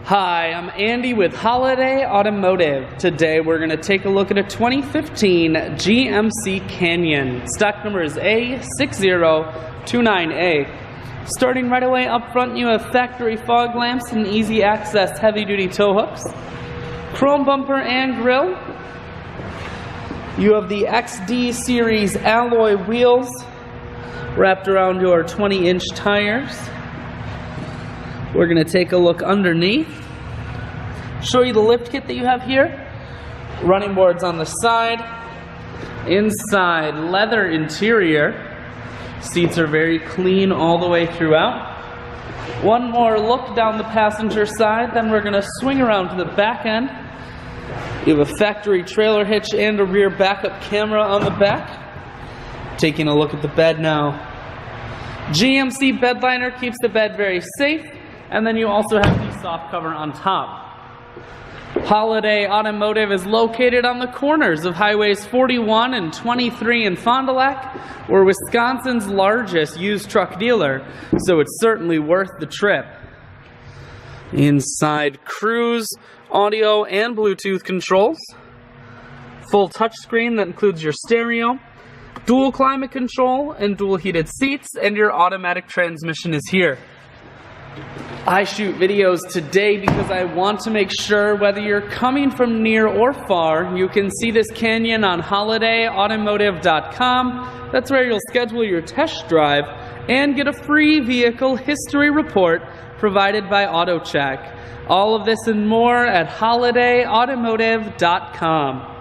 Hi, I'm Andy with Holiday Automotive. Today we're going to take a look at a 2015 GMC Canyon. Stock number is A6029A. Starting right away up front, you have factory fog lamps and easy access heavy-duty tow hooks, chrome bumper and grille. You have the XD series alloy wheels wrapped around your 20-inch tires. We're going to take a look underneath, show you the lift kit that you have here. Running boards on the side, inside leather interior. Seats are very clean all the way throughout. One more look down the passenger side, then we're going to swing around to the back end. You have a factory trailer hitch and a rear backup camera on the back. Taking a look at the bed now. GMC bed liner keeps the bed very safe. And then you also have the soft cover on top. Holiday Automotive is located on the corners of highways 41 and 23 in Fond du Lac. We're Wisconsin's largest used truck dealer, so it's certainly worth the trip. Inside, cruise, audio, and Bluetooth controls. Full touchscreen that includes your stereo, dual climate control, and dual heated seats, and your automatic transmission is here. I shoot videos today because I want to make sure whether you're coming from near or far, you can see this Canyon on holidayautomotive.com. That's where you'll schedule your test drive and get a free vehicle history report provided by AutoCheck. All of this and more at holidayautomotive.com.